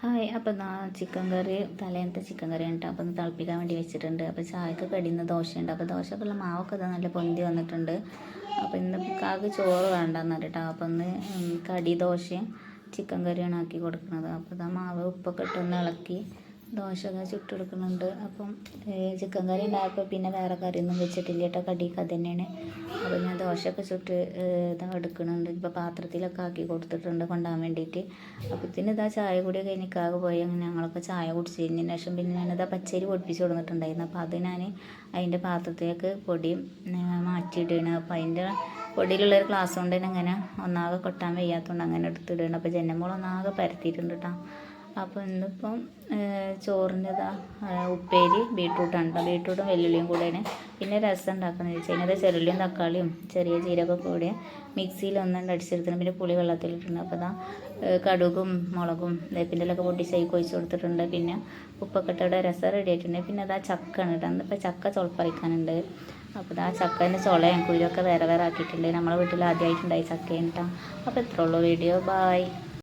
Hi. അപ്പോൾ chicken കറി തലേന്നത്തെ chicken കറി ഉണ്ട്. അപ്പോൾ ഒന്ന് തിളപ്പിക്കാൻ വേണ്ടി വെച്ചിട്ടുണ്ട്. അപ്പോൾ ചായക്ക് കടിയുന്ന ദോശയുണ്ട്. അപ്പോൾ ദോശക്കുള്ള മാവൊക്കെ നല്ല പൊന്തി വന്നിട്ടുണ്ട്. അപ്പോൾ ഇന്ന് കാക്ക് ചോറ് വേണ്ടെന്ന് പറഞ്ഞിട്ടാണ്. അപ്പോൾ ഒന്ന് കടി ദോശയും ചിക്കൻ കറിയാണ് ആക്കി കൊടുക്കുന്നത്. അപ്പോൾ മാവ് ഉപ്പൊക്കെ ഇട്ടൊന്ന് ഇളക്കി ദോശ ചുട്ടെടുക്കുന്നുണ്ട്. അപ്പം ചിക്കൻ കറി ഉണ്ടായപ്പോൾ പിന്നെ വേറെ കറിയൊന്നും വെച്ചിട്ടില്ല കേട്ടോ. കടിക്ക് അത് തന്നെയാണ്. അപ്പോൾ ഞാൻ ദോശയൊക്കെ ചുട്ട് എടുക്കുന്നുണ്ട്. ഇപ്പോൾ പാത്രത്തിലൊക്കെ ആക്കി കൊടുത്തിട്ടുണ്ട് കൊണ്ടുപോകാൻ വേണ്ടിയിട്ട്. അപ്പോൾ ഇതാ ചായ കൂടി കഴിഞ്ഞിക്കാകെ പോയി. അങ്ങനെ ഞങ്ങളൊക്കെ ചായ കുടിച്ച് കഴിഞ്ഞതിന് ശേഷം പിന്നെ ഞാനിതാ പച്ചരി പൊടിപ്പിച്ച് കൊടുത്തിട്ടുണ്ടായിരുന്നു. അപ്പോൾ അത് ഞാൻ അതിൻ്റെ പാത്രത്തിലേക്ക് പൊടി മാറ്റിയിടുകയാണ്. അപ്പോൾ അതിൻ്റെ പൊടിയിലുള്ളൊരു ഗ്ലാസ് കൊണ്ട് തന്നെ അങ്ങനെ ഒന്നാകെ കൊട്ടാൻ വയ്യാത്തതുകൊണ്ട് അങ്ങനെ എടുത്തിടുകയാണ്. അപ്പോൾ ജനമോൾ ഒന്നാകെ പരത്തിയിട്ടുണ്ട് കേട്ടോ. അപ്പോൾ ഇന്നിപ്പം ചോറിൻ്റെതാ ഉപ്പേരി ബീട്രൂട്ടാണ് കേട്ടോ. ബീട്രൂട്ടും വെല്ലുള്ളിയും കൂടെയാണ്. പിന്നെ രസം ഉണ്ടാക്കുന്നത് വെച്ച് കഴിഞ്ഞാൽ ചെറുള്ളിയും തക്കാളിയും ചെറിയ ജീരകമൊക്കെ കൂടെ മിക്സിയിൽ ഒന്നുണ്ട് അടിച്ചെടുത്തിട്ടുണ്ട്. പിന്നെ പുളി വെള്ളത്തിലിട്ടുണ്ട്. അപ്പോൾ കടുകും മുളകും വേപ്പിൻ്റെലൊക്കെ പൊട്ടിച്ച് ഒഴിച്ച് കൊടുത്തിട്ടുണ്ട്. പിന്നെ ഉപ്പൊക്കെ ഇട്ടവിടെ രസം റെഡി ആയിട്ടുണ്ട്. പിന്നെ ചക്കയാണ് കേട്ടോ. ഇന്നിപ്പോൾ ചക്ക ചുളപ്പറിക്കാനുണ്ട്. അപ്പോൾ ചക്കേൻ്റെ ചുളയും കുരുവൊക്കെ വേറെ വേറെ ആക്കിയിട്ടുണ്ട്. നമ്മളെ വീട്ടിൽ ആദ്യമായിട്ടുണ്ടായി ചക്കയും കേട്ടോ. അപ്പോൾ ഇത്രേ ഉള്ളൂ വീഡിയോ. ബായ്.